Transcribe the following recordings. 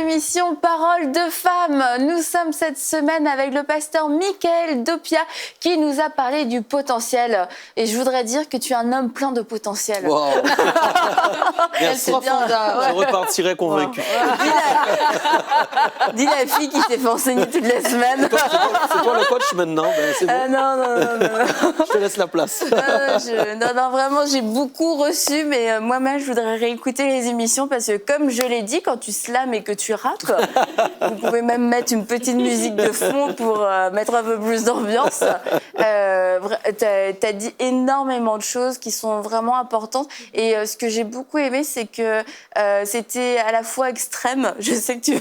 émission Parole de femmes. Nous sommes cette semaine avec le pasteur Michael Doppia qui nous a parlé du potentiel. Et je voudrais dire que tu es un homme plein de potentiel. Wow. Merci. Je repartirai convaincu. Dis la fille qui s'est fait enseigner toute la semaine. C'est toi le coach maintenant, c'est bon. Non. Je te laisse la place. Non, vraiment, j'ai beaucoup reçu, mais moi-même, je voudrais réécouter les émissions parce que, comme je l'ai dit, quand tu slams et que tu rappes, vous pouvez même mettre une petite musique de fond pour mettre un peu plus d'ambiance. T'as dit énormément de choses qui sont vraiment importantes. Et ce que j'ai beaucoup aimé, c'est que c'était à la fois extrême. Je sais que tu...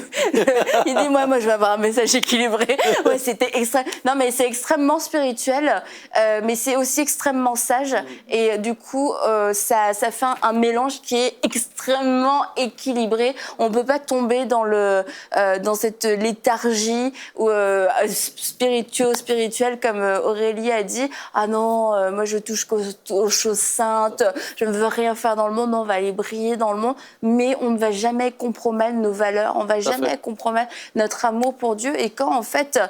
Il dit, moi, je vais avoir un message équilibré. Ouais, c'était extrême. Non, mais c'est extrêmement spirituel, mais c'est aussi extrêmement sage. Et du coup, ça fait un mélange qui est extrêmement équilibré. On peut pas tomber dans cette léthargie spirituelle comme Aurélie a dit. Ah non, moi je touche aux choses saintes, je ne veux rien faire dans le monde, on va aller briller dans le monde, mais on ne va jamais compromettre nos valeurs, on ne va jamais compromettre notre amour pour Dieu. Et quand en fait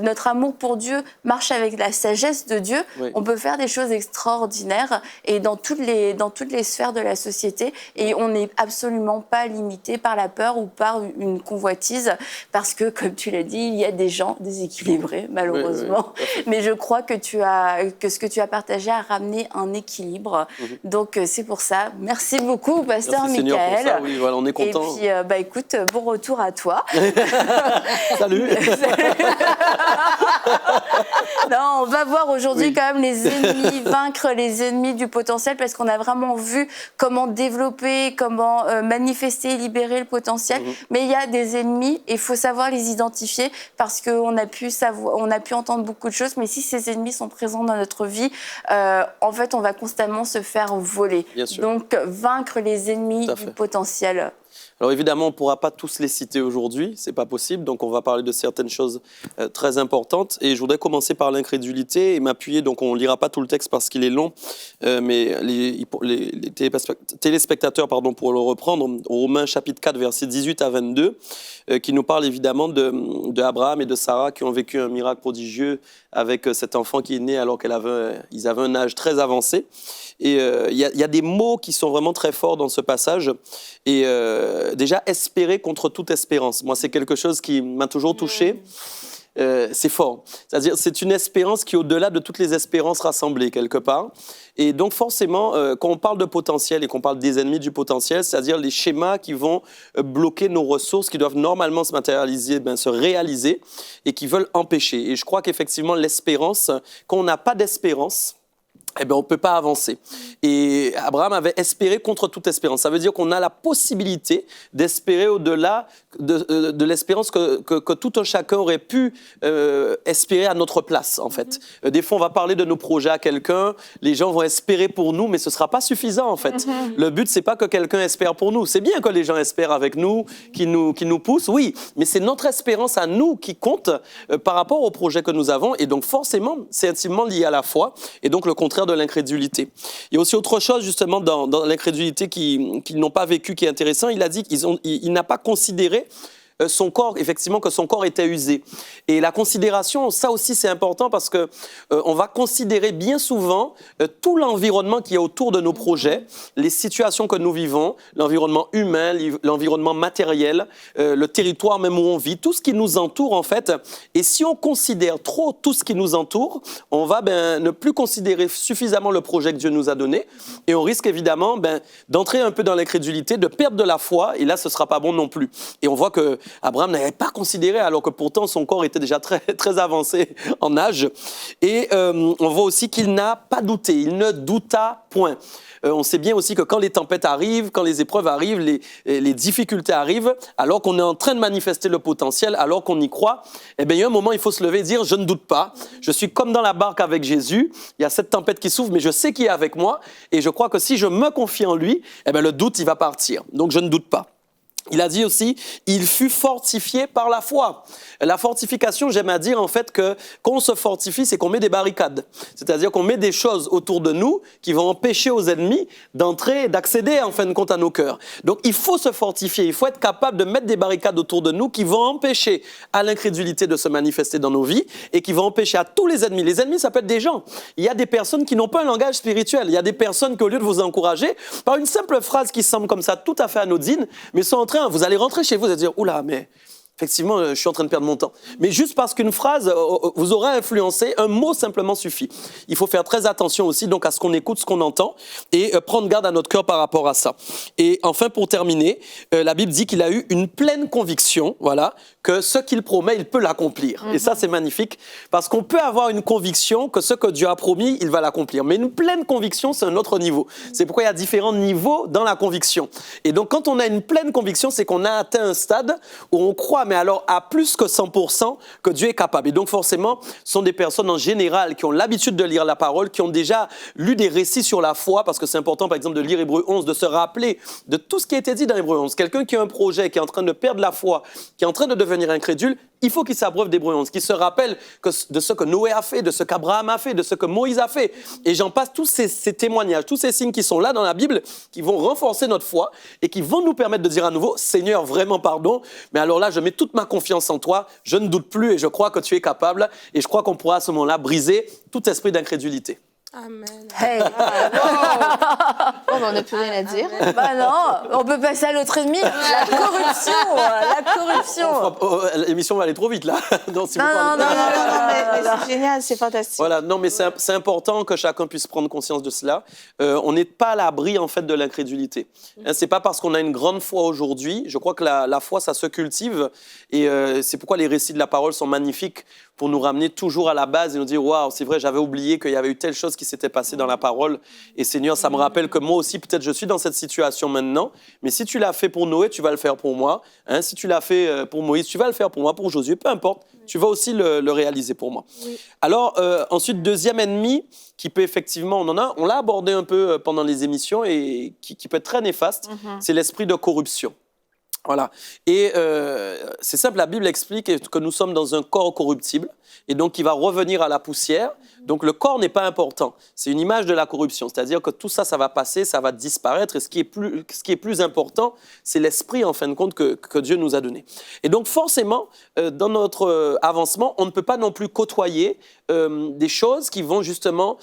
notre amour pour Dieu marche avec la sagesse de Dieu, on peut faire des choses extraordinaires et dans toutes les sphères de la société, et on n'est absolument pas limité par la peur ou par une convoitise, parce que, comme tu l'as dit, il y a des gens déséquilibrés, malheureusement. Oui. Mais je crois que ce que tu as partagé a ramené un équilibre. Donc, c'est pour ça. Merci beaucoup, pasteur Michael. Pour ça, oui, voilà, on est content. Et puis, écoute, bon retour à toi. Salut. Non, on va voir aujourd'hui quand même les ennemis, vaincre les ennemis du potentiel, parce qu'on a vraiment vu comment développer, comment manifester, libérer le potentiel. Mais il y a des ennemis et il faut savoir les identifier, parce qu'on a pu entendre beaucoup de choses, mais si ces ennemis sont présents dans notre vie, en fait, on va constamment se faire voler. Donc, vaincre les ennemis du potentiel. Alors évidemment, on ne pourra pas tous les citer aujourd'hui, ce n'est pas possible, donc on va parler de certaines choses très importantes. Et je voudrais commencer par l'incrédulité et m'appuyer, donc on ne lira pas tout le texte parce qu'il est long, mais les téléspectateurs pourront le reprendre, au Romains chapitre 4, versets 18 à 22, qui nous parle évidemment de Abraham et de Sarah qui ont vécu un miracle prodigieux avec cet enfant qui est né alors qu'ils avaient un âge très avancé. Et il y a des mots qui sont vraiment très forts dans ce passage. Et déjà, espérer contre toute espérance. Moi, c'est quelque chose qui m'a toujours touché. C'est fort. C'est-à-dire, c'est une espérance qui est au-delà de toutes les espérances rassemblées, quelque part. Et donc, forcément, quand on parle de potentiel et qu'on parle des ennemis du potentiel, c'est-à-dire les schémas qui vont bloquer nos ressources, qui doivent normalement se matérialiser, se réaliser, et qui veulent empêcher. Et je crois qu'effectivement, l'espérance, quand on n'a pas d'espérance, on ne peut pas avancer. Et Abraham avait espéré contre toute espérance. Ça veut dire qu'on a la possibilité d'espérer au-delà de l'espérance que tout un chacun aurait pu espérer à notre place, en fait. Des fois, on va parler de nos projets à quelqu'un, les gens vont espérer pour nous, mais ce ne sera pas suffisant, en fait. Le but, ce n'est pas que quelqu'un espère pour nous. C'est bien que les gens espèrent avec nous, qui nous poussent, oui, mais c'est notre espérance à nous qui compte par rapport au projet que nous avons. Et donc, forcément, c'est intimement lié à la foi, et donc le contraire de l'incrédulité. Il y a aussi autre chose, justement, dans l'incrédulité qu'ils n'ont pas vécu, qui est intéressant. Il a dit qu'il n'a pas considéré son corps, effectivement, que son corps était usé. Et la considération, ça aussi, c'est important parce que on va considérer bien souvent tout l'environnement qui est autour de nos projets, les situations que nous vivons, l'environnement humain, l'environnement matériel, le territoire même où on vit, tout ce qui nous entoure, en fait. Et si on considère trop tout ce qui nous entoure, on va ne plus considérer suffisamment le projet que Dieu nous a donné. Et on risque évidemment d'entrer un peu dans l'incrédulité, de perdre de la foi. Et là, ce ne sera pas bon non plus. Et on voit que Abraham n'avait pas considéré, alors que pourtant son corps était déjà très, très avancé en âge. Et on voit aussi qu'il n'a pas douté, il ne douta point. On sait bien aussi que quand les tempêtes arrivent, quand les épreuves arrivent, les difficultés arrivent, alors qu'on est en train de manifester le potentiel, alors qu'on y croit, il y a un moment, il faut se lever et dire « je ne doute pas, je suis comme dans la barque avec Jésus, il y a cette tempête qui souffle, mais je sais qu'il est avec moi, et je crois que si je me confie en lui, le doute, il va partir. Donc je ne doute pas. » Il a dit aussi, il fut fortifié par la foi. La fortification, j'aime à dire en fait que quand on se fortifie, c'est qu'on met des barricades. C'est-à-dire qu'on met des choses autour de nous qui vont empêcher aux ennemis d'entrer et d'accéder en fin de compte à nos cœurs. Donc il faut se fortifier, il faut être capable de mettre des barricades autour de nous qui vont empêcher à l'incrédulité de se manifester dans nos vies et qui vont empêcher à tous les ennemis. Les ennemis, ça peut être des gens. Il y a des personnes qui n'ont pas un langage spirituel. Il y a des personnes qui, au lieu de vous encourager, par une simple phrase qui semble comme ça tout à fait anodine, mais sont en train vous allez rentrer chez vous et dire « Oula, mais effectivement, je suis en train de perdre mon temps. » Mais juste parce qu'une phrase vous aura influencé, un mot simplement suffit. Il faut faire très attention aussi donc à ce qu'on écoute, ce qu'on entend et prendre garde à notre cœur par rapport à ça. Et enfin, pour terminer, la Bible dit qu'il a eu une pleine conviction, voilà, que ce qu'il promet, il peut l'accomplir. Et ça, c'est magnifique parce qu'on peut avoir une conviction que ce que Dieu a promis, il va l'accomplir. Mais une pleine conviction, c'est un autre niveau. C'est pourquoi il y a différents niveaux dans la conviction. Et donc, quand on a une pleine conviction, c'est qu'on a atteint un stade où on croit, mais alors à plus que 100%, que Dieu est capable. Et donc, forcément, ce sont des personnes en général qui ont l'habitude de lire la parole, qui ont déjà lu des récits sur la foi, parce que c'est important, par exemple, de lire Hébreux 11, de se rappeler de tout ce qui a été dit dans Hébreux 11. Quelqu'un qui a un projet, qui est en train de perdre la foi, qui est en train de devenir incrédule, il faut qu'il s'abreuve d'Hébreux 11, qu'il se rappelle de ce que Noé a fait, de ce qu'Abraham a fait, de ce que Moïse a fait. Et j'en passe tous ces témoignages, tous ces signes qui sont là dans la Bible, qui vont renforcer notre foi et qui vont nous permettre de dire à nouveau, Seigneur, vraiment pardon, mais alors là, je mets toute ma confiance en toi, je ne doute plus et je crois que tu es capable. Et je crois qu'on pourra à ce moment-là briser tout esprit d'incrédulité. Amen. Hey. On n'a plus rien à dire. Bah non, on peut passer à l'autre ennemi, la corruption, la corruption. L'émission va aller trop vite là. Donc, si vous Non, parlez- Mais c'est génial, c'est fantastique. Voilà, non, mais c'est important que chacun puisse prendre conscience de cela. On n'est pas à l'abri, en fait, de l'incrédulité. Hein, c'est pas parce qu'on a une grande foi aujourd'hui. Je crois que la foi, ça se cultive. Et c'est pourquoi les récits de la parole sont magnifiques pour nous ramener toujours à la base et nous dire « Waouh, c'est vrai, j'avais oublié qu'il y avait eu telle chose qui s'était passée dans la parole. Et Seigneur, ça me rappelle que moi aussi, peut-être je suis dans cette situation maintenant. Mais si tu l'as fait pour Noé, tu vas le faire pour moi. Hein, si tu l'as fait pour Moïse, tu vas le faire pour moi, pour Josué. Peu importe, tu vas aussi le réaliser pour moi. Oui. Alors, ensuite, deuxième ennemi qui peut effectivement, on l'a abordé un peu pendant les émissions et qui peut être très néfaste, c'est l'esprit de corruption. Voilà. Et c'est simple, la Bible explique que nous sommes dans un corps corruptible et donc qui va revenir à la poussière. Donc le corps n'est pas important. C'est une image de la corruption. C'est-à-dire que tout ça, ça va passer, ça va disparaître. Et ce qui est plus important, c'est l'esprit, en fin de compte, que Dieu nous a donné. Et donc forcément, dans notre avancement, on ne peut pas non plus côtoyer des choses qui vont justement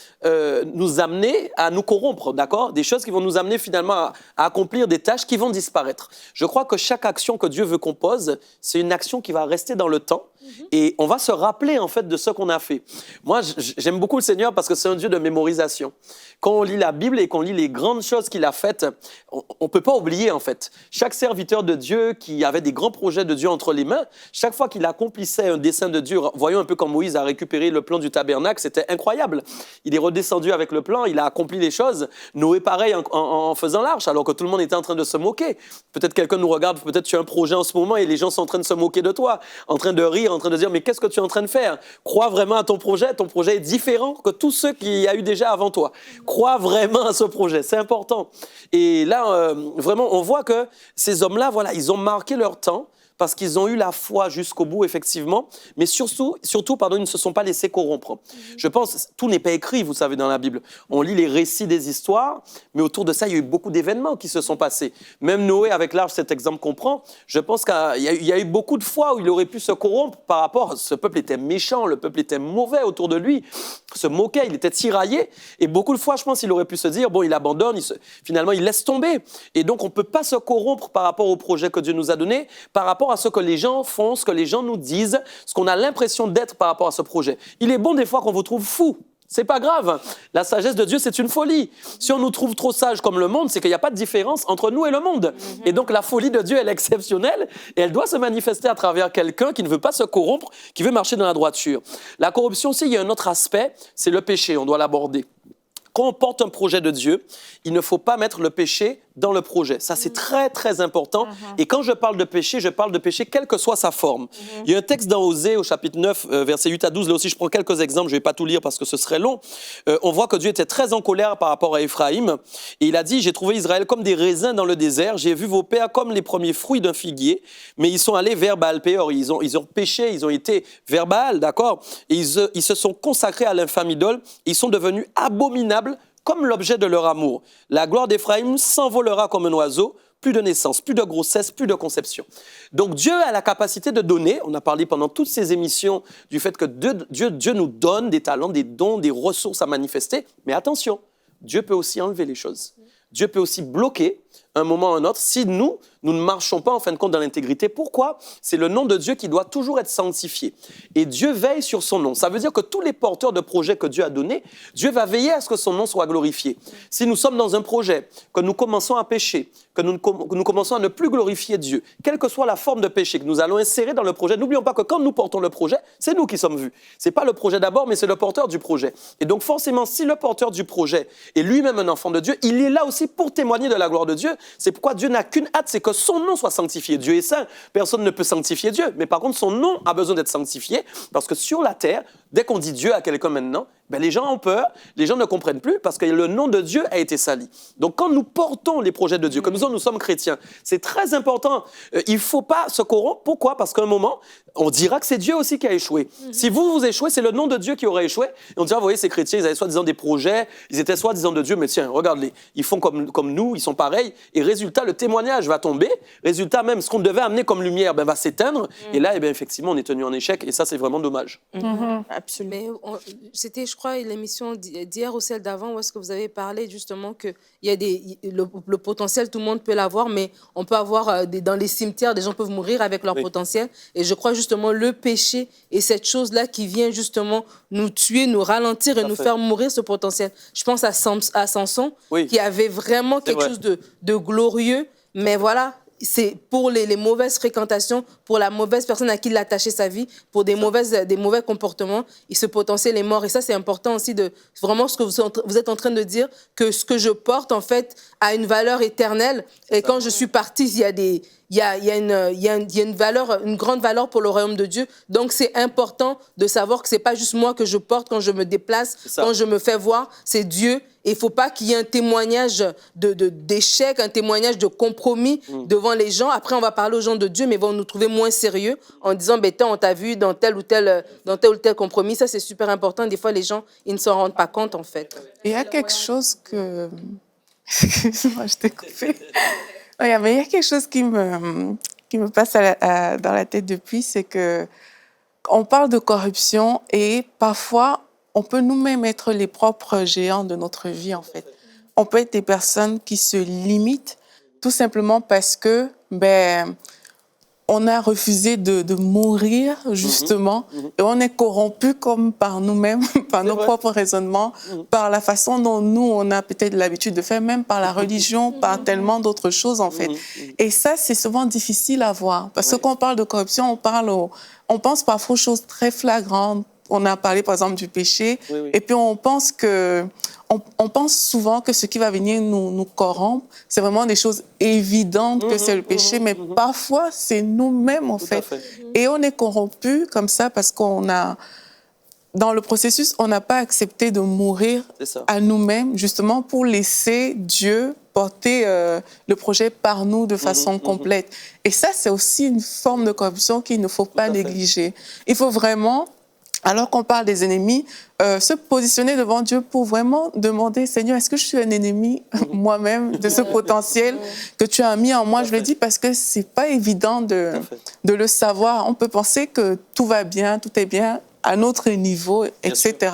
nous amener à nous corrompre, d'accord ? Des choses qui vont nous amener finalement à accomplir des tâches qui vont disparaître. Je crois que chaque action que Dieu veut qu'on pose, c'est une action qui va rester dans le temps et on va se rappeler en fait de ce qu'on a fait. Moi, j'aime beaucoup le Seigneur parce que c'est un Dieu de mémorisation. Quand on lit la Bible et qu'on lit les grandes choses qu'il a faites, on ne peut pas oublier en fait. Chaque serviteur de Dieu qui avait des grands projets de Dieu entre les mains, chaque fois qu'il accomplissait un dessein de Dieu, voyons un peu quand Moïse a récupéré le plan du tabernacle, c'était incroyable. Il est redescendu avec le plan, il a accompli les choses. Noé pareil en faisant l'arche alors que tout le monde était en train de se moquer. Peut-être quelqu'un nous regarde, peut-être tu as un projet en ce moment et les gens sont en train de se moquer de toi, en train de rire, en train de dire mais qu'est-ce que tu es en train de faire ? Crois vraiment à ton projet est différent que tous ceux qu'il y a eu déjà avant toi. Crois vraiment à ce projet, c'est important. Et là, vraiment, on voit que ces hommes-là, voilà, ils ont marqué leur temps parce qu'ils ont eu la foi jusqu'au bout, effectivement, mais surtout, ils ne se sont pas laissés corrompre. Je pense, tout n'est pas écrit, vous savez, dans la Bible. On lit les récits des histoires, mais autour de ça, il y a eu beaucoup d'événements qui se sont passés. Même Noé, avec l'arche, cet exemple qu'on prend, je pense qu'il y a eu beaucoup de fois où il aurait pu se corrompre par rapport, ce peuple était méchant, le peuple était mauvais autour de lui, se moquait, il était tiraillé, et beaucoup de fois, je pense qu'il aurait pu se dire, bon, il abandonne, finalement, il laisse tomber. Et donc, on ne peut pas se corrompre par rapport au projet que Dieu nous a donné, par rapport à ce que les gens font, ce que les gens nous disent, ce qu'on a l'impression d'être par rapport à ce projet. Il est bon des fois qu'on vous trouve fou. C'est pas grave. La sagesse de Dieu, c'est une folie. Si on nous trouve trop sages comme le monde, c'est qu'il n'y a pas de différence entre nous et le monde. Et donc, la folie de Dieu, elle est exceptionnelle et elle doit se manifester à travers quelqu'un qui ne veut pas se corrompre, qui veut marcher dans la droiture. La corruption aussi, il y a un autre aspect, c'est le péché. On doit l'aborder. Quand on porte un projet de Dieu, il ne faut pas mettre le péché dans le projet. Ça, c'est très, très important. Et quand je parle de péché quelle que soit sa forme. Il y a un texte dans Osée, au chapitre 9, versets 8 à 12. Là aussi, je prends quelques exemples. Je ne vais pas tout lire parce que ce serait long. On voit que Dieu était très en colère par rapport à Éphraïm. Et il a dit, j'ai trouvé Israël comme des raisins dans le désert. J'ai vu vos pères comme les premiers fruits d'un figuier. Mais ils sont allés vers Baal-Péor. Ils ont péché, ils ont été vers Baal, d'accord? Et ils se sont consacrés à l'infâme idole. Ils sont devenus abominables comme l'objet de leur amour. La gloire d'Éphraïm s'envolera comme un oiseau, plus de naissance, plus de grossesse, plus de conception. Donc Dieu a la capacité de donner, on a parlé pendant toutes ces émissions du fait que Dieu nous donne des talents, des dons, des ressources à manifester, mais attention, Dieu peut aussi enlever les choses. Dieu peut aussi bloquer un moment ou un autre si nous ne marchons pas en fin de compte dans l'intégrité. Pourquoi? C'est le nom de Dieu qui doit toujours être sanctifié. Et Dieu veille sur son nom. Ça veut dire que tous les porteurs de projets que Dieu a donnés, Dieu va veiller à ce que son nom soit glorifié. Si nous sommes dans un projet, que nous commençons à pécher, que nous commençons à ne plus glorifier Dieu, quelle que soit la forme de péché que nous allons insérer dans le projet, n'oublions pas que quand nous portons le projet, c'est nous qui sommes vus. Ce n'est pas le projet d'abord, mais c'est le porteur du projet. Et donc forcément, si le porteur du projet est lui-même un enfant de Dieu, il est là aussi pour témoigner de la gloire de Dieu. C'est pourquoi Dieu n'a qu'une hâte, c'est que son nom soit sanctifié. Dieu est saint, personne ne peut sanctifier Dieu. Mais par contre, son nom a besoin d'être sanctifié parce que sur la terre, dès qu'on dit Dieu à quelqu'un maintenant, les gens ont peur, les gens ne comprennent plus parce que le nom de Dieu a été sali. Donc quand nous portons les projets de Dieu, comme nous sommes chrétiens, c'est très important. Il ne faut pas se corrompre. Pourquoi? Parce qu'à un moment, on dira que c'est Dieu aussi qui a échoué. Si vous échouez, c'est le nom de Dieu qui aurait échoué. Et on dira, vous voyez, ces chrétiens, ils avaient soi-disant des projets, ils étaient soi-disant de Dieu, mais tiens, regarde-les, ils font comme nous, ils sont pareils. Et résultat, le témoignage va tomber. Résultat, même ce qu'on devait amener comme lumière va s'éteindre. Et là, effectivement, on est tenu en échec. Et ça, c'est vraiment dommage. Absolument. Mais c'était, je crois, l'émission d'hier ou celle d'avant où est-ce que vous avez parlé justement qu'il y a le potentiel, tout le monde peut l'avoir, mais on peut avoir dans les cimetières, des gens peuvent mourir avec leur potentiel. Et je crois justement le péché est cette chose-là qui vient justement nous tuer, nous ralentir et nous faire mourir ce potentiel. Je pense à Samson, qui avait vraiment quelque chose de glorieux, mais voilà, c'est pour les mauvaises fréquentations, pour la mauvaise personne à qui il a attaché sa vie, pour des mauvais comportements, ce potentiel est mort. Et ça, c'est important aussi de vraiment ce que vous êtes en train de dire, que ce que je porte, en fait, a une valeur éternelle. Et quand je suis partie, il y a une valeur, une grande valeur pour le royaume de Dieu. Donc, c'est important de savoir que ce n'est pas juste moi que je porte quand je me déplace, quand je me fais voir, c'est Dieu. Et il ne faut pas qu'il y ait un témoignage d'échec, un témoignage de compromis devant les gens. Après, on va parler aux gens de Dieu, mais ils vont nous trouver moins sérieux en disant, on t'a vu dans tel ou tel compromis. Ça, c'est super important. Des fois, les gens, ils ne s'en rendent pas compte, en fait. Il y a quelque chose que... Excuse-moi, je t'ai coupé. Mais il y a quelque chose qui me passe dans la tête depuis, c'est que on parle de corruption et parfois, on peut nous-mêmes être les propres géants de notre vie, en fait. On peut être des personnes qui se limitent tout simplement parce que, on a refusé de mourir, justement, et on est corrompu comme par nous-mêmes, par nos propres raisonnements, par la façon dont nous, on a peut-être l'habitude de faire, même par la religion, par tellement d'autres choses, en fait. Et ça, c'est souvent difficile à voir. Parce que quand on parle de corruption, on pense parfois aux choses très flagrantes. On a parlé, par exemple, du péché, et puis on pense souvent que ce qui va venir nous corrompre, c'est vraiment des choses évidentes que c'est le péché, mais parfois, c'est nous-mêmes, en fait. Et on est corrompu comme ça parce dans le processus, on n'a pas accepté de mourir à nous-mêmes, justement, pour laisser Dieu porter le projet par nous de façon complète. Et ça, c'est aussi une forme de corruption qu'il ne faut pas négliger. Il faut vraiment... Alors qu'on parle des ennemis, se positionner devant Dieu pour vraiment demander, Seigneur, est-ce que je suis un ennemi moi-même de ce potentiel que tu as mis en moi? Je le dis parce que c'est pas évident de le savoir. On peut penser que tout va bien, tout est bien à notre niveau, etc.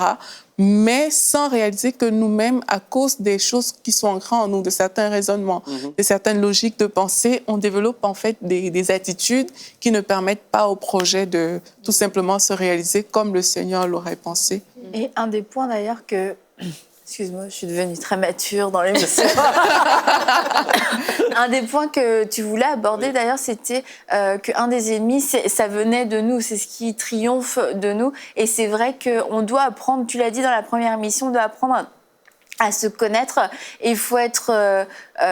Mais sans réaliser que nous-mêmes, à cause des choses qui sont ancrées en nous, de certains raisonnements, de certaines logiques de pensée, on développe en fait des attitudes qui ne permettent pas au projet de tout simplement se réaliser comme le Seigneur l'aurait pensé. Et un des points d'ailleurs que... Excuse-moi, je suis devenue très mature dans l'émission. Un des points que tu voulais aborder, d'ailleurs, c'était qu'un des ennemis, ça venait de nous, c'est ce qui triomphe de nous. Et c'est vrai qu'on doit apprendre, tu l'as dit dans la première émission, on doit apprendre à se connaître. Et il faut être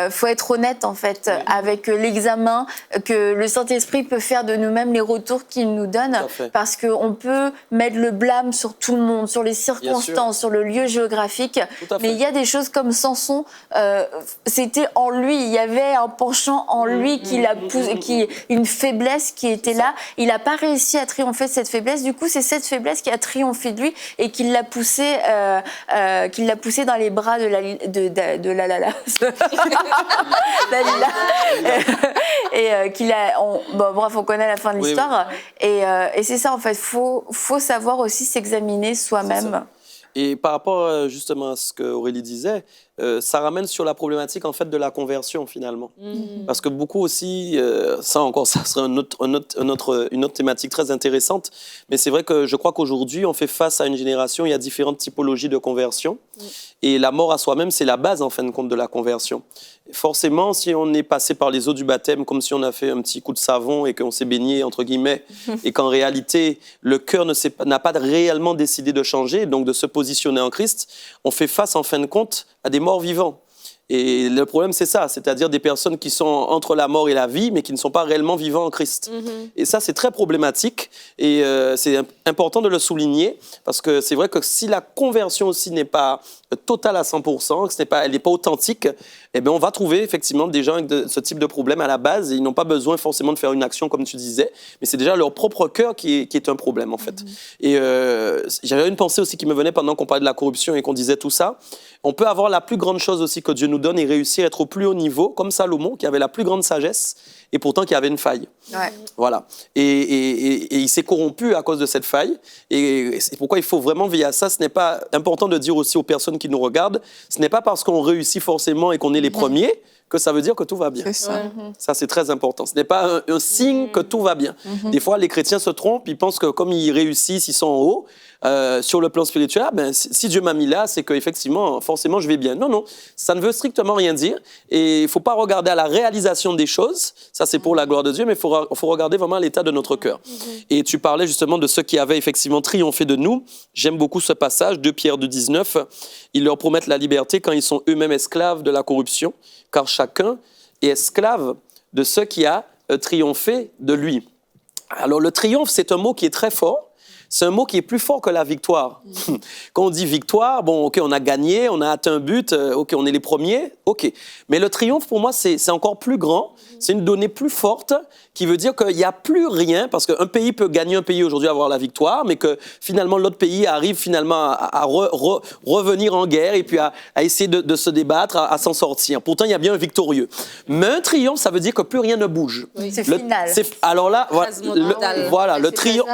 faut être honnête en fait avec l'examen que le Saint-Esprit peut faire de nous-mêmes, les retours qu'il nous donne, parce qu'on peut mettre le blâme sur tout le monde, sur les circonstances, sur le lieu géographique, mais il y a des choses comme Samson, c'était en lui, il y avait un penchant en lui qui l'a poussé, une faiblesse qui était là, il n'a pas réussi à triompher de cette faiblesse, du coup c'est cette faiblesse qui a triomphé de lui et qui l'a poussé dans les bras de Dalila. Et qu'il a, bref, on connaît la fin de l'histoire. Et c'est ça, en fait, faut savoir aussi s'examiner soi-même. Et par rapport justement à ce que Aurélie disait, ça ramène sur la problématique en fait de la conversion finalement. Parce que beaucoup aussi, ça serait une autre thématique très intéressante, mais c'est vrai que je crois qu'aujourd'hui on fait face à une génération, il y a différentes typologies de conversion, et la mort à soi-même c'est la base en fin de compte de la conversion. Forcément, si on est passé par les eaux du baptême comme si on a fait un petit coup de savon et qu'on s'est baigné entre guillemets, et qu'en réalité le cœur n'a pas réellement décidé de changer, donc de se positionner en Christ, on fait face en fin de compte à des morts vivants. Et le problème, c'est ça, c'est-à-dire des personnes qui sont entre la mort et la vie, mais qui ne sont pas réellement vivants en Christ. Et ça, c'est très problématique, et c'est important de le souligner, parce que c'est vrai que si la conversion aussi n'est pas totale à 100%, que elle n'est pas authentique, eh bien, on va trouver effectivement des gens avec ce type de problème à la base, et ils n'ont pas besoin forcément de faire une action, comme tu disais, mais c'est déjà leur propre cœur qui est un problème, en fait. Et j'avais une pensée aussi qui me venait pendant qu'on parlait de la corruption et qu'on disait tout ça. On peut avoir la plus grande chose aussi que Dieu nous donne et réussir à être au plus haut niveau, comme Salomon, qui avait la plus grande sagesse, et pourtant qui avait une faille. Voilà. Et il s'est corrompu à cause de cette faille. Et c'est pourquoi il faut vraiment veiller à ça. Ce n'est pas important de dire aussi aux personnes qui nous regardent, ce n'est pas parce qu'on réussit forcément et qu'on est les premiers que ça veut dire que tout va bien. C'est ça. Ça, c'est très important. Ce n'est pas un signe que tout va bien. Des fois, les chrétiens se trompent, ils pensent que comme ils réussissent, ils sont en haut. Sur le plan spirituel, si Dieu m'a mis là, c'est qu'effectivement, forcément, je vais bien. Non, ça ne veut strictement rien dire. Et il ne faut pas regarder à la réalisation des choses. Ça, c'est pour la gloire de Dieu, mais il faut regarder vraiment à l'état de notre cœur. Et tu parlais justement de ceux qui avaient effectivement triomphé de nous. J'aime beaucoup ce passage, 2 Pierre 2,19. Ils leur promettent la liberté quand ils sont eux-mêmes esclaves de la corruption, car chacun est esclave de ce qui a triomphé de lui. Alors, le triomphe, c'est un mot qui est très fort. C'est un mot qui est plus fort que la victoire. Quand on dit victoire, bon, OK, on a gagné, on a atteint un but, OK, on est les premiers, OK. Mais le triomphe, pour moi, c'est encore plus grand. C'est une donnée plus forte qui veut dire qu'il n'y a plus rien, parce qu'un pays peut gagner un pays aujourd'hui, avoir la victoire, mais que finalement, l'autre pays arrive finalement à revenir en guerre et puis à essayer de se débattre, à s'en sortir. Pourtant, il y a bien un victorieux. Mais un triomphe, ça veut dire que plus rien ne bouge. C'est final. Alors là, le triomphe.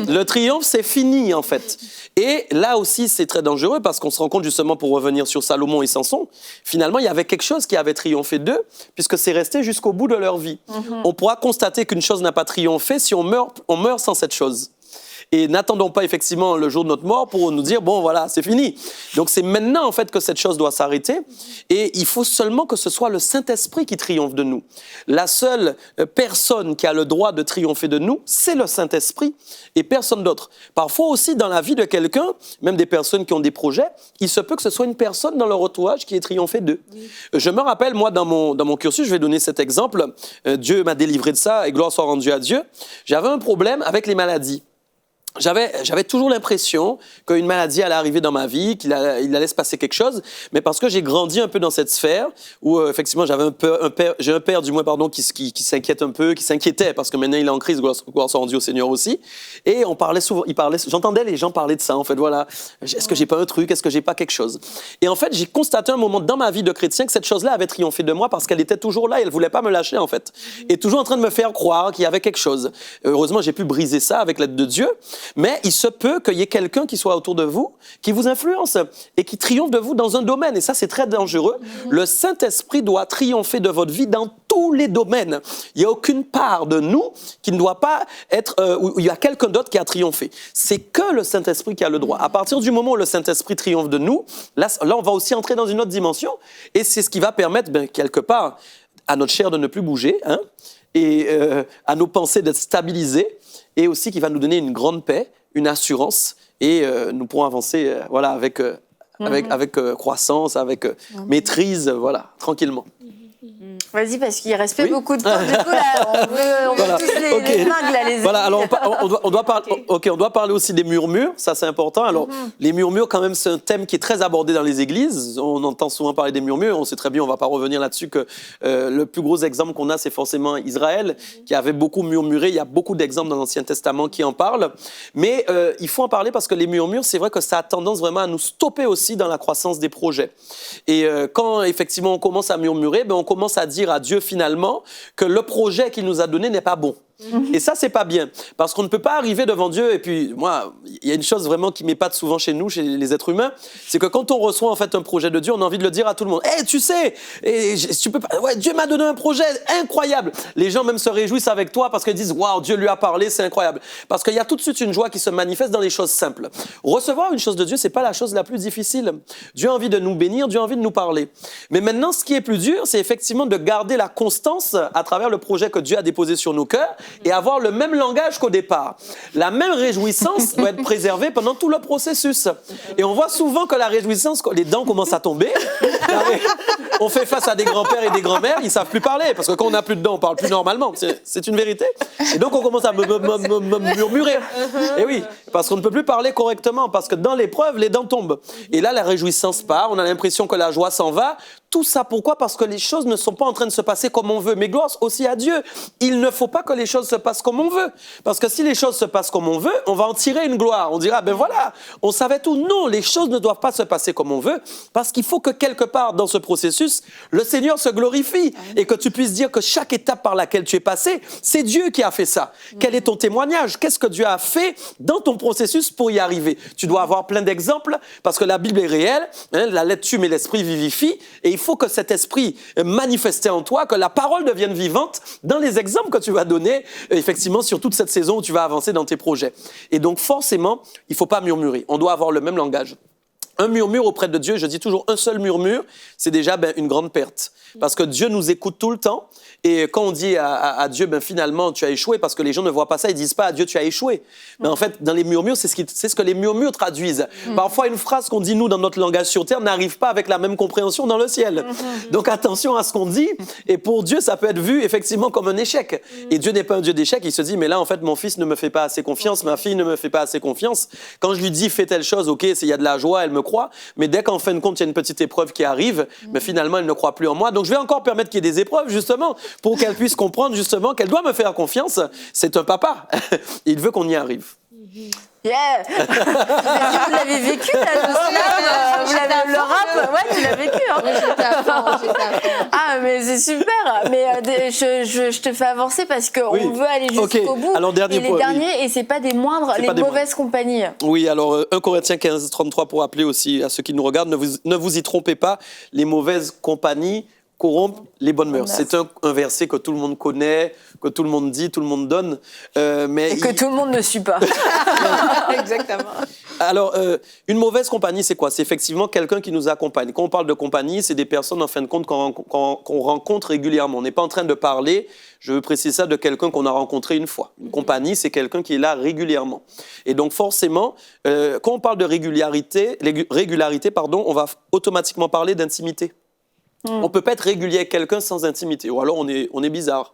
Le triomphe, c'est fini, en fait. Et là aussi, c'est très dangereux parce qu'on se rend compte, justement, pour revenir sur Salomon et Samson, finalement, il y avait quelque chose qui avait triomphé d'eux, puisque c'est resté jusqu'au bout de leur vie. On pourra constater qu'une chose n'a pas triomphé si on meurt sans cette chose. Et n'attendons pas effectivement le jour de notre mort pour nous dire, bon, voilà, c'est fini. Donc, c'est maintenant, en fait, que cette chose doit s'arrêter. Et il faut seulement que ce soit le Saint-Esprit qui triomphe de nous. La seule personne qui a le droit de triompher de nous, c'est le Saint-Esprit et personne d'autre. Parfois aussi, dans la vie de quelqu'un, même des personnes qui ont des projets, il se peut que ce soit une personne dans leur entourage qui ait triomphé d'eux. Je me rappelle, moi, dans mon cursus, je vais donner cet exemple. Dieu m'a délivré de ça et gloire soit rendue à Dieu. J'avais un problème avec les maladies. J'avais toujours l'impression qu'une maladie allait arriver dans ma vie, qu'il allait se passer quelque chose, mais parce que j'ai grandi un peu dans cette sphère où effectivement j'ai un père qui s'inquiète un peu, qui s'inquiétait parce que maintenant il est en crise, gloire soit rendue au Seigneur aussi. Et on parlait souvent, j'entendais les gens parler de ça en fait. Voilà, est-ce que j'ai pas un truc, est-ce que j'ai pas quelque chose? Et en fait, j'ai constaté un moment dans ma vie de chrétien que cette chose-là avait triomphé de moi parce qu'elle était toujours là, et elle voulait pas me lâcher en fait, et toujours en train de me faire croire qu'il y avait quelque chose. Heureusement, j'ai pu briser ça avec l'aide de Dieu. Mais il se peut qu'il y ait quelqu'un qui soit autour de vous, qui vous influence et qui triomphe de vous dans un domaine. Et ça, c'est très dangereux. Le Saint-Esprit doit triompher de votre vie dans tous les domaines. Il n'y a aucune part de nous qui ne doit pas être où il y a quelqu'un d'autre qui a triomphé. C'est que le Saint-Esprit qui a le droit. À partir du moment où le Saint-Esprit triomphe de nous, là, on va aussi entrer dans une autre dimension. Et c'est ce qui va permettre, quelque part, à notre chair de ne plus bouger, et à nos pensées d'être stabilisées, et aussi qui va nous donner une grande paix, une assurance, et nous pourrons avancer avec croissance, avec maîtrise, voilà, tranquillement. Vas-y, parce qu'il reste pas Oui. beaucoup de temps. Du coup, là, on veut Voilà. tous les Ok. dingues, là, les Voilà, alors on doit parler aussi des murmures, ça c'est important. Alors, les murmures, quand même, c'est un thème qui est très abordé dans les églises. On entend souvent parler des murmures, on sait très bien, on ne va pas revenir là-dessus, que le plus gros exemple qu'on a, c'est forcément Israël, qui avait beaucoup murmuré. Il y a beaucoup d'exemples dans l'Ancien Testament qui en parlent. Mais il faut en parler parce que les murmures, c'est vrai que ça a tendance vraiment à nous stopper aussi dans la croissance des projets. Et quand, effectivement, on commence à murmurer, on commence à dire à Dieu, finalement, que le projet qu'il nous a donné n'est pas bon. Et ça, c'est pas bien. Parce qu'on ne peut pas arriver devant Dieu. Et puis, moi, il y a une chose vraiment qui m'épate souvent chez nous, chez les êtres humains, c'est que quand on reçoit en fait un projet de Dieu, on a envie de le dire à tout le monde. Hey, tu sais, tu peux pas... ouais, Dieu m'a donné un projet incroyable. Les gens même se réjouissent avec toi parce qu'ils disent, waouh, Dieu lui a parlé, c'est incroyable. Parce qu'il y a tout de suite une joie qui se manifeste dans les choses simples. Recevoir une chose de Dieu, c'est pas la chose la plus difficile. Dieu a envie de nous bénir, Dieu a envie de nous parler. Mais maintenant, ce qui est plus dur, c'est effectivement de garder la constance à travers le projet que Dieu a déposé sur nos cœurs et avoir le même langage qu'au départ. La même réjouissance doit être préservée pendant tout le processus. Et on voit souvent que la réjouissance, quand les dents commencent à tomber, on fait face à des grands-pères et des grands-mères, ils ne savent plus parler, parce que quand on n'a plus de dents, on ne parle plus normalement. C'est une vérité. Et donc on commence à murmurer. Et oui, parce qu'on ne peut plus parler correctement, parce que dans l'épreuve, les dents tombent. Et là, la réjouissance part, on a l'impression que la joie s'en va. Tout ça, pourquoi? Parce que les choses ne sont pas en train de se passer comme on veut. Mais gloire aussi à Dieu. Il ne faut pas que les choses se passent comme on veut. Parce que si les choses se passent comme on veut, on va en tirer une gloire. On dira, ben voilà, on savait tout. Non, les choses ne doivent pas se passer comme on veut. Parce qu'il faut que quelque part dans ce processus, le Seigneur se glorifie. Et que tu puisses dire que chaque étape par laquelle tu es passé, c'est Dieu qui a fait ça. Quel est ton témoignage? Qu'est-ce que Dieu a fait dans ton processus pour y arriver? Tu dois avoir plein d'exemples parce que la Bible est réelle. La lettre tue mais l'esprit vivifie. Et il faut que cet esprit manifesté en toi, que la parole devienne vivante dans les exemples que tu vas donner, effectivement, sur toute cette saison où tu vas avancer dans tes projets. Et donc, forcément, il ne faut pas murmurer. On doit avoir le même langage. Un murmure auprès de Dieu, je dis toujours un seul murmure, c'est déjà une grande perte. Parce que Dieu nous écoute tout le temps. Et quand on dit à Dieu, finalement, tu as échoué, parce que les gens ne voient pas ça, ils ne disent pas à Dieu, tu as échoué. Mais en fait, dans les murmures, c'est ce que les murmures traduisent. Parfois, une phrase qu'on dit, nous, dans notre langage sur terre, n'arrive pas avec la même compréhension dans le ciel. Donc, attention à ce qu'on dit. Et pour Dieu, ça peut être vu, effectivement, comme un échec. Et Dieu n'est pas un Dieu d'échec. Il se dit, mais là, en fait, mon fils ne me fait pas assez confiance, ma fille ne me fait pas assez confiance. Quand je lui dis, fais telle chose, ok, il y a de la joie, elle me croit. Mais dès qu'en fin de compte, il y a une petite épreuve qui arrive, mais finalement, elle ne croit plus en moi. Donc, je vais encore permettre qu'il y ait des épreuves, justement, pour qu'elle puisse comprendre, justement, qu'elle doit me faire confiance. C'est un papa. Il veut qu'on y arrive. Yeah. Vous l'avez vécu, là, vous l'avez le rap, ouais, tu l'as vécu. Hein. Oui, j'étais à fond. Ah, mais c'est super. Mais je te fais avancer parce qu'on veut aller jusqu'au bout. Alors, dernier et les point, derniers, et c'est pas des moindres, les mauvaises compagnies. Oui, alors 1 Corinthiens 15, 33 pour rappeler aussi à ceux qui nous regardent, ne vous y trompez pas, les mauvaises compagnies corrompent les bonnes mœurs. C'est un verset que tout le monde connaît, que tout le monde dit, tout le monde donne. Mais et que tout le monde ne suit pas. Exactement. Alors, une mauvaise compagnie, c'est quoi? C'est effectivement quelqu'un qui nous accompagne. Quand on parle de compagnie, c'est des personnes, en fin de compte, qu'on rencontre régulièrement. On n'est pas en train de parler, je veux préciser ça, de quelqu'un qu'on a rencontré une fois. Une compagnie, c'est quelqu'un qui est là régulièrement. Et donc, forcément, quand on parle de régularité, on va automatiquement parler d'intimité. On ne peut pas être régulier avec quelqu'un sans intimité. Ou alors, on est bizarre.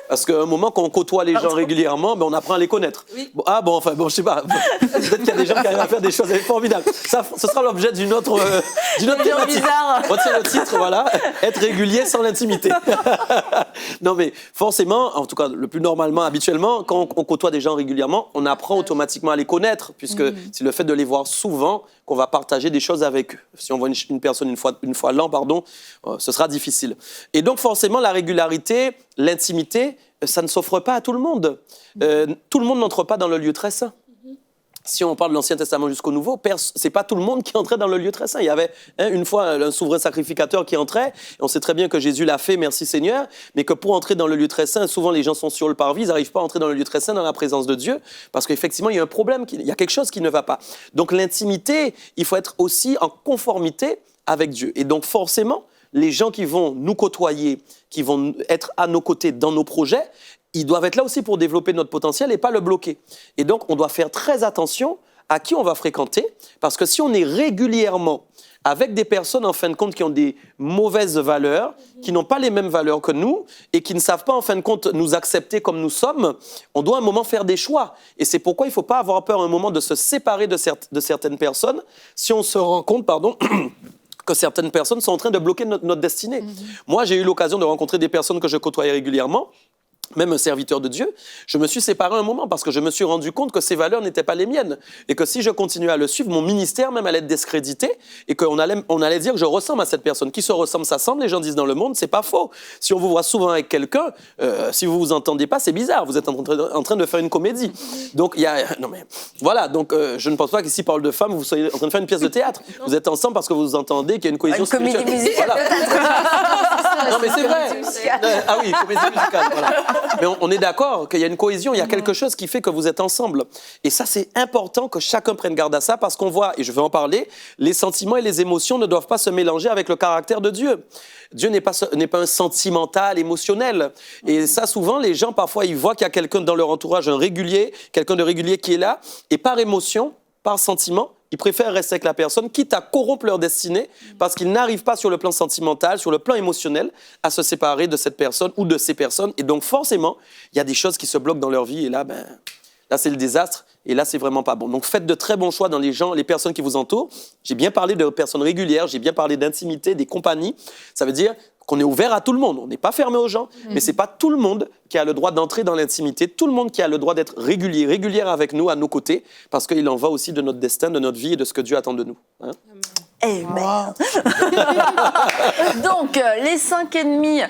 Parce qu'à un moment, quand on côtoie les gens régulièrement, on apprend à les connaître. Oui. Je sais pas. Peut-être qu'il y a des gens qui arrivent à faire des choses formidables. Ça, ce sera l'objet d'une autre thématique. Retiens le titre, voilà. Être régulier sans l'intimité. Non, mais forcément, en tout cas, le plus normalement, habituellement, quand on côtoie des gens régulièrement, on apprend automatiquement à les connaître, puisque c'est le fait de les voir souvent qu'on va partager des choses avec eux. Si on voit une personne une fois l'an, ce sera difficile. Et donc, forcément, la régularité, l'intimité, ça ne s'offre pas à tout le monde. Tout le monde n'entre pas dans le lieu très saint. Si on parle de l'Ancien Testament jusqu'au Nouveau, c'est pas tout le monde qui entrait dans le lieu très saint. Il y avait une fois un souverain sacrificateur qui entrait. Et on sait très bien que Jésus l'a fait, merci Seigneur, mais que pour entrer dans le lieu très saint, souvent les gens sont sur le parvis, ils n'arrivent pas à entrer dans le lieu très saint dans la présence de Dieu, parce qu'effectivement il y a un problème, il y a quelque chose qui ne va pas. Donc l'intimité, il faut être aussi en conformité avec Dieu. Et donc forcément, les gens qui vont nous côtoyer, qui vont être à nos côtés dans nos projets, ils doivent être là aussi pour développer notre potentiel et pas le bloquer. Et donc, on doit faire très attention à qui on va fréquenter, parce que si on est régulièrement avec des personnes, en fin de compte, qui ont des mauvaises valeurs, qui n'ont pas les mêmes valeurs que nous et qui ne savent pas, en fin de compte, nous accepter comme nous sommes, on doit à un moment faire des choix. Et c'est pourquoi il ne faut pas avoir peur à un moment de se séparer de certaines personnes si on se rend compte, que certaines personnes sont en train de bloquer notre destinée. Moi, j'ai eu l'occasion de rencontrer des personnes que je côtoyais régulièrement, même un serviteur de Dieu. Je me suis séparé un moment parce que je me suis rendu compte que ces valeurs n'étaient pas les miennes et que si je continuais à le suivre, mon ministère même allait être discrédité et qu'on allait dire que je ressemble à cette personne. Qui se ressemble, s'assemble, les gens disent dans le monde, c'est pas faux. Si on vous voit souvent avec quelqu'un, si vous vous entendez pas, c'est bizarre. Vous êtes en train de faire une comédie. Donc, voilà. Donc, je ne pense pas qu'ici, parle de femmes, vous soyez en train de faire une pièce de théâtre. Vous êtes ensemble parce que vous vous entendez, qu'il y a une cohésion spirituelle. Une comédie musicale. Voilà. Non, mais c'est vrai. Ah oui, comédie musicale, voilà. Mais on est d'accord qu'il y a une cohésion, il y a quelque chose qui fait que vous êtes ensemble. Et ça, c'est important que chacun prenne garde à ça parce qu'on voit, et je vais en parler, les sentiments et les émotions ne doivent pas se mélanger avec le caractère de Dieu. Dieu n'est pas un sentimental, émotionnel. Et ça, souvent, les gens, parfois, ils voient qu'il y a quelqu'un dans leur entourage, quelqu'un de régulier qui est là, et par émotion, par sentiment, ils préfèrent rester avec la personne, quitte à corrompre leur destinée, parce qu'ils n'arrivent pas sur le plan sentimental, sur le plan émotionnel, à se séparer de cette personne ou de ces personnes. Et donc, forcément, il y a des choses qui se bloquent dans leur vie. Et là, là, c'est le désastre. Et là, c'est vraiment pas bon. Donc, faites de très bons choix dans les personnes qui vous entourent. J'ai bien parlé de personnes régulières, j'ai bien parlé d'intimité, des compagnies. Ça veut dire qu'on est ouvert à tout le monde. On n'est pas fermé aux gens, mais c'est pas tout le monde qui a le droit d'entrer dans l'intimité, tout le monde qui a le droit d'être régulière avec nous, à nos côtés, parce qu'il en va aussi de notre destin, de notre vie et de ce que Dieu attend de nous. Hein? Amen. Donc, les 5 ennemis,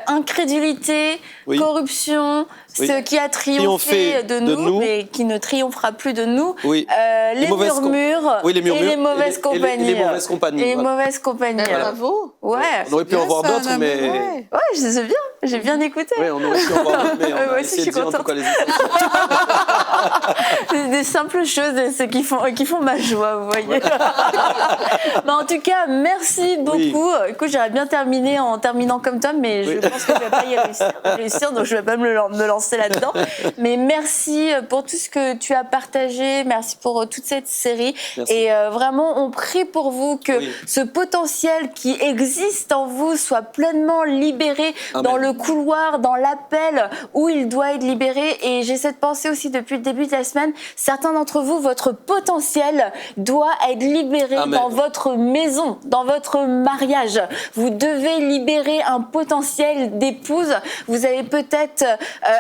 incrédulité, Oui. corruption, Oui. ce qui a triomphé de nous, mais qui ne triomphera plus de nous, Oui. les murmures, Oui, les murmures et les mauvaises compagnies. Et les mauvaises compagnies. Et les voilà. mauvaises compagnies. Bravo. Ouais. On aurait pu en voir Bien ça, d'autres, non, mais... ouais. Ouais, je sais bien, j'ai bien écouté. Oui, on aurait pu en voir d'autres, mais on Moi a aussi, essayé je de suis dire en tout contente. cas les essentiels. C'est des simples choses qui font ma joie, vous voyez. Mais en tout cas, merci beaucoup. Oui. Écoute, j'aurais bien terminé en terminant comme toi, mais je pense que je ne vais pas y réussir, donc je ne vais pas me lancer là-dedans. Mais merci pour tout ce que tu as partagé, merci pour toute cette série. Merci. Et vraiment, on prie pour vous que Oui. ce potentiel qui existe en vous soit pleinement libéré Amen. dans le couloir, dans l'appel où il doit être libéré. Et j'ai cette pensée aussi depuis le début de la semaine, certains d'entre vous, votre potentiel doit être libéré Amen. dans votre maison, dans votre mariage. Vous devez libérer un potentiel d'épouse. Vous avez peut-être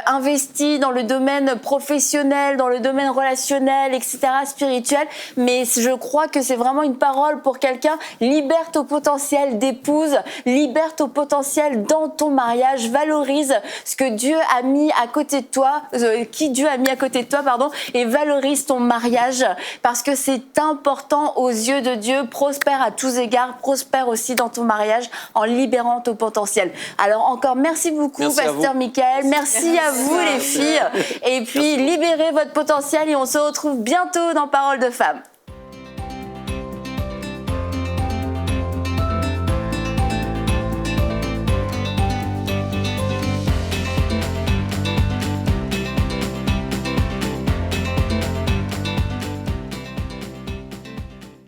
investi dans le domaine professionnel, dans le domaine relationnel, etc., spirituel, mais je crois que c'est vraiment une parole pour quelqu'un. Libère ton potentiel d'épouse, libère ton potentiel dans ton mariage, valorise ce que Dieu a mis à côté de toi, qui Dieu a mis à côté de toi, pardon, et valorise ton mariage parce que c'est important aux yeux de Dieu. Prospère à tous égards, prospère aussi dans ton mariage en libérant ton potentiel. Alors encore merci beaucoup, Merci à Pasteur vous. Michael, merci à vous les filles, et puis libérez votre potentiel et on se retrouve bientôt dans Parole de Femmes.